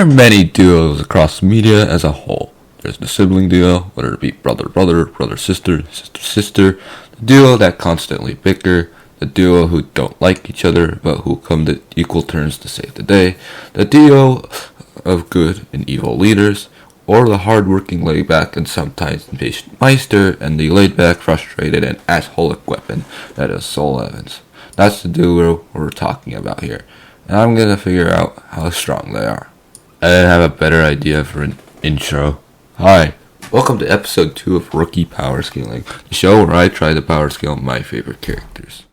are many duos across media as a whole. There's the sibling duo, whether it be brother-brother, brother-sister, sister-sister, the duo that constantly bicker, the duo who don't like each other but who come to equal turns to save the day, the duo of good and evil leaders, or the hard-working laid-back and sometimes impatient Meister and the laid-back, frustrated, and assholic weapon that is Soul Evans. That's the duo we're talking about here, and I'm gonna figure out how strong they are. I didn't have a better idea for an intro. Hi, welcome to episode 2 of Rookie Power Scaling, the show where I try to power scale my favorite characters.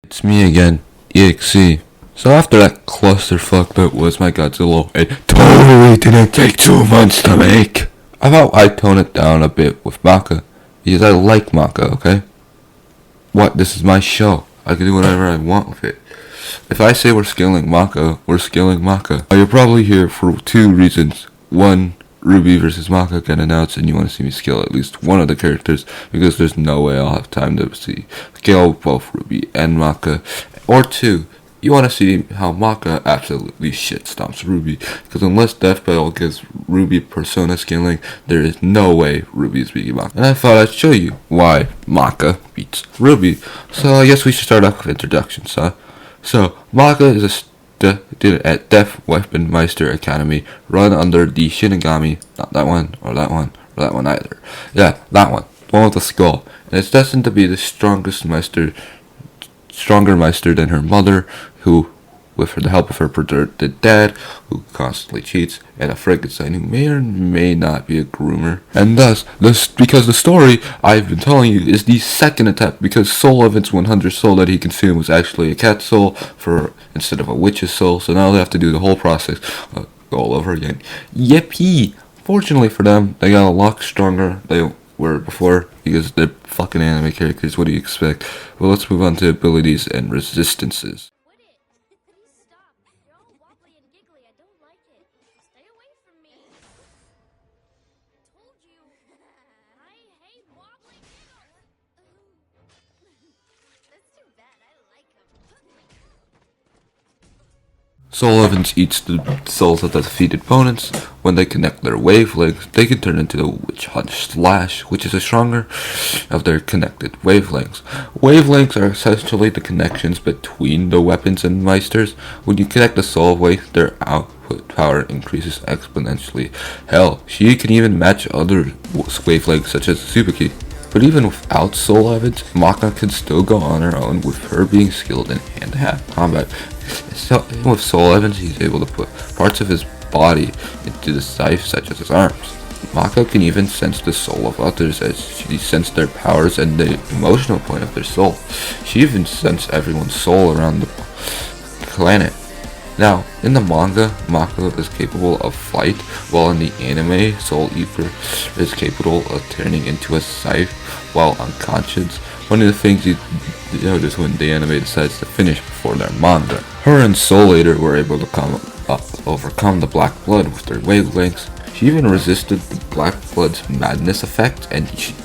It's me again, e.x.e. So after that clusterfuck that was my Godzilla, it totally didn't take 2 months to make. I thought I'd tone it down a bit with Maka, because I like Maka, okay? What, this is my show. I can do whatever I want with it. If I say we're scaling Maka, we're scaling Maka. You're probably here for 2 reasons. 1, Ruby versus Maka get announced and you want to see me scale at least one of the characters, because there's no way I'll have time to scale both Ruby and Maka. Or 2, you want to see how Maka absolutely shit stomps Ruby, because unless Death Battle gives Ruby persona scaling, there is no way Ruby is beating Maka. And I thought I'd show you why Maka beats Ruby. So I guess we should start off with introductions, huh? So, Maka is a student at Death Weapon Meister Academy, run under the Shinigami, not that one, or that one, or that one either. Yeah, that one, the one with the skull. And it's destined to be the stronger Meister than her mother, who, with the help of her perverted dad, who constantly cheats, and a Frankenstein who may or may not be a groomer. And thus, because the story I've been telling you is the second attempt, because Soul Evans' 100 soul that he consumed was actually a cat soul instead of a witch's soul, so now they have to do the whole process all over again. Yippee! Fortunately for them, they got a lot stronger than they were before, because they're fucking anime characters. What do you expect? Well, let's move on to abilities and resistances. Soul Evans eats the souls of the defeated opponents. When they connect their wavelengths, they can turn into the Witch Hunt Slash, which is the stronger of their connected wavelengths. Wavelengths are essentially the connections between the weapons and meisters. When you connect the soul wave, their output power increases exponentially. Hell, she can even match other wavelengths such as Tsubaki. But even without Soul Evans, Maka can still go on her own with her being skilled in hand-to-hand combat. So, with Soul Evans, he's able to put parts of his body into the scythe, such as his arms. Maka can even sense the soul of others, as she senses their powers and the emotional point of their soul. She even senses everyone's soul around the planet. Now, in the manga, Maka is capable of flight, while in the anime, Soul Eater is capable of turning into a scythe while unconscious. One of the things you notice when the anime decides to finish before their manga. Her and Soul Eater were able to overcome the Black Blood with their wavelengths. She even resisted the Black Blood's madness effect, and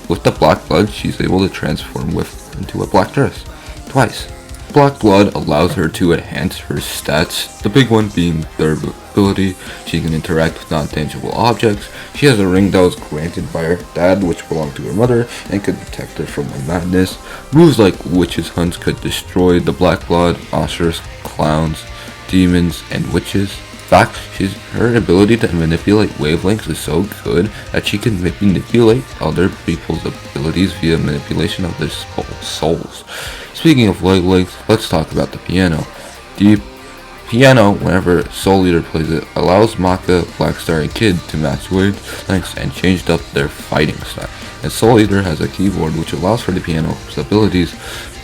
with the Black Blood, she's able to transform into a black dress. Twice. Black Blood allows her to enhance her stats, the big one being durability. She can interact with non-tangible objects. She has a ring that was granted by her dad, which belonged to her mother, and could protect her from the madness. Moves like Witch's Hunts could destroy the Black Blood, monsters, clowns, demons, and witches. In fact, her ability to manipulate wavelengths is so good that she can manipulate other people's abilities via manipulation of their souls. Speaking of wavelengths, let's talk about the piano. The piano, whenever Soul Eater plays it, allows Maka, Blackstar, and Kid to match wavelengths and changed up their fighting style. And Soul Eater has a keyboard which allows for the piano's abilities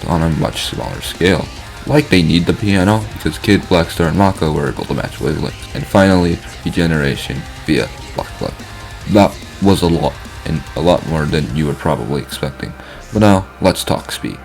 on a much smaller scale. Like they need the piano, because Kid, Blackstar, and Maka were able to match wavelengths. And finally, regeneration via Black Blood. That was a lot, and a lot more than you were probably expecting. But now, let's talk speed.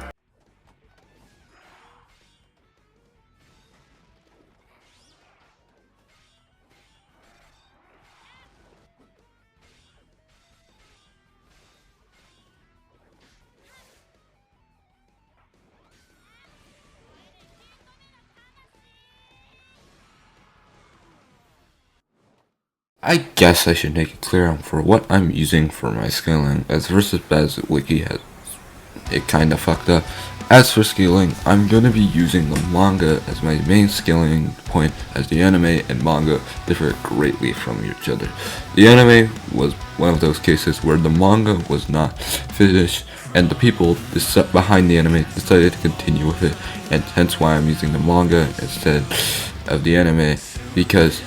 I guess I should make it clear for what I'm using for my scaling, as versus Bez Wiki has it kinda fucked up. As for scaling, I'm gonna be using the manga as my main scaling point, as the anime and manga differ greatly from each other. The anime was one of those cases where the manga was not finished and the people behind the anime decided to continue with it, and hence why I'm using the manga instead of the anime, because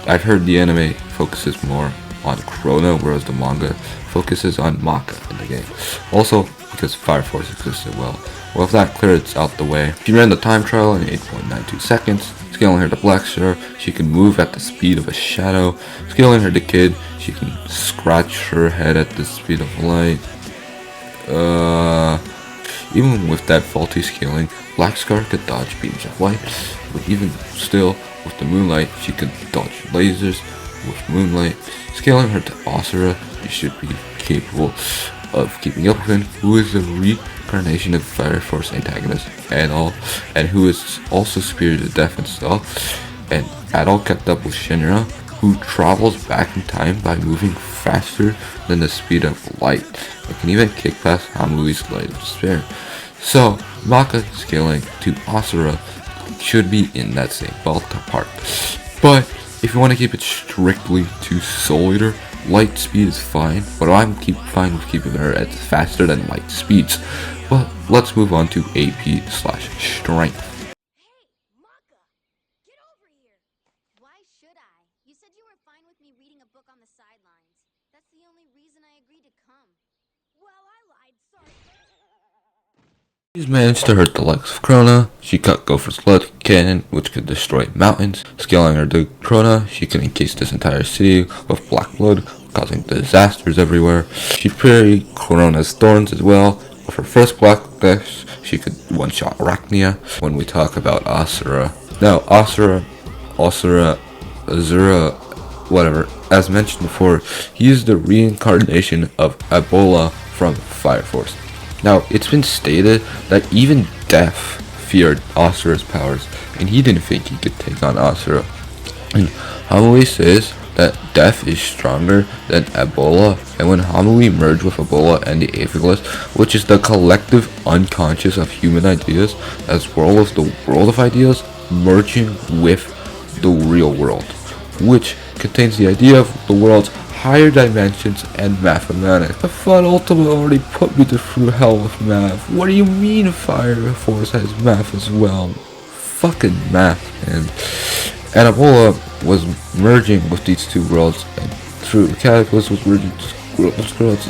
I've heard the anime focuses more on Chrono, whereas the manga focuses on Maka in the game. Also, because Fire Force existed well. With that cleared out the way, she ran the time trial in 8.92 seconds. Scaling her to Black Star, she can move at the speed of a shadow. Scaling her to Kid, she can scratch her head at the speed of light. Even with that faulty scaling, Black Star could dodge beams of light, but even still, with the moonlight, she could dodge lasers with moonlight. Scaling her to Asura, she should be capable of keeping up with him, who is the reincarnation of the Fire Force antagonist Adol, and who is also spirited death himself. And Adol kept up with Shinra, who travels back in time by moving faster than the speed of light, and can even kick past Hamui's Light of Despair. So, Maka scaling to Asura should be in that same ballpark. But if you want to keep it strictly to Soul Eater, light speed is fine, but I'm fine with keeping her at faster than light speeds. Well, let's move on to AP/strength. Hey, Maka! Get over here! Why should I? You said you were fine with me reading a book on the sidelines. That's the only reason I agreed to come. Well, I lied, sorry. She's managed to hurt the likes of Krona. She cut Gopher's blood cannon, which could destroy mountains. Scaling her to Krona, she could encase this entire city with black blood, causing disasters everywhere. She parried Krona's thorns as well. With her first black dash, she could one-shot Arachnia. When we talk about Asura, now Asura, Azura, whatever, as mentioned before, he is the reincarnation of Ebola from Fire Force. Now, it's been stated that even Death feared Asura's powers, and he didn't think he could take on Asura. And Hamui says that Death is stronger than Ebola, and when Hamui merged with Ebola and the Aetherless, which is the collective unconscious of human ideas, as well as the world of ideas, merging with the real world, which contains the idea of the world's higher dimensions and mathematics. The Flood ultimately already put me through hell with math. What do you mean Fire Force has math as well? Fucking math, man. And Ebola was merging with these two worlds, and through the Cataclysm was merging worlds.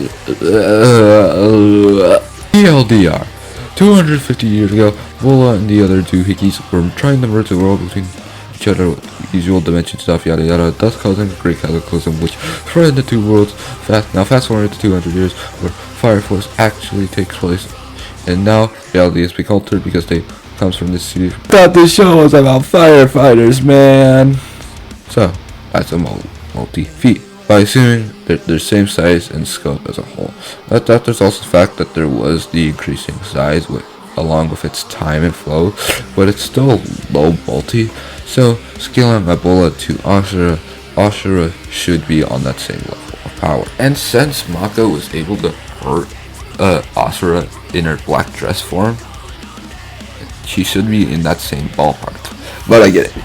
TLDR. 250 years ago, Ebola and the other two Hickeys were trying to merge the world between each other, usual dimension stuff, yada yada, thus causing a great cataclysm which threatened the two worlds. Now fast forward to 200 years where Fire Force actually takes place, and now reality has been altered because they comes from this city. Thought this show was about firefighters, man. So that's a multi-feat, by assuming that they're same size and scope as a whole. That there's also the fact that there was the increasing size along with its time and flow, but it's still low multi, so scaling Ebola to Asura should be on that same level of power. And since Maka was able to hurt Asura in her black dress form, she should be in that same ballpark. But I get it.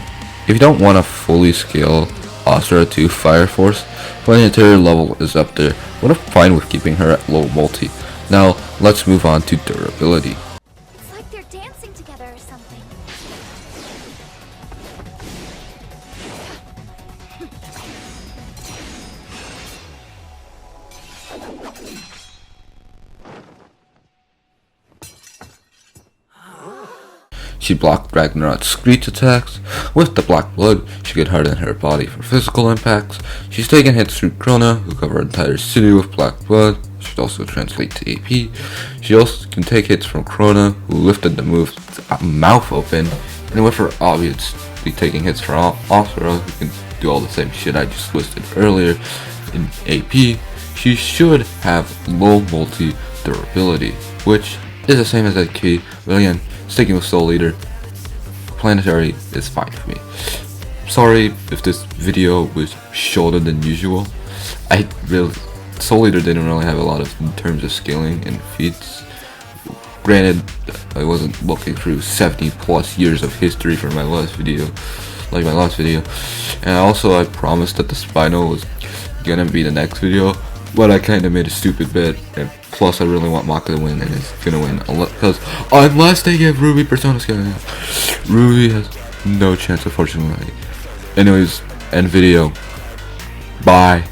If you don't want to fully scale Asura to Fire Force, planetary level is up there, but I'm fine with keeping her at low multi. Now, let's move on to durability. It's like they're dancing together or something. She blocked Ragnarok's screech attacks. With the black blood, she could harden her body for physical impacts. She's taken hits through Krona, who covered an entire city with black blood. She could also translate to AP. She also can take hits from Krona, who lifted the move's mouth open. And with her obviously taking hits from Asura, who can do all the same shit I just listed earlier in AP, she should have low multi durability, which is the same as e.x.e, but again, sticking with Soul Eater, planetary is fine for me. sorry if this video was shorter than usual. I really, Soul Eater didn't really have a lot of in terms of scaling and feats. Granted, I wasn't looking through 70 plus years of history for my last video, and also I promised that the Spino was gonna be the next video, but I kinda made a stupid bet, and plus I really want Maka to win, and it's gonna win, because unless they give Ruby Persona scaling, Ruby has no chance, unfortunately. Anyways, end video. Bye.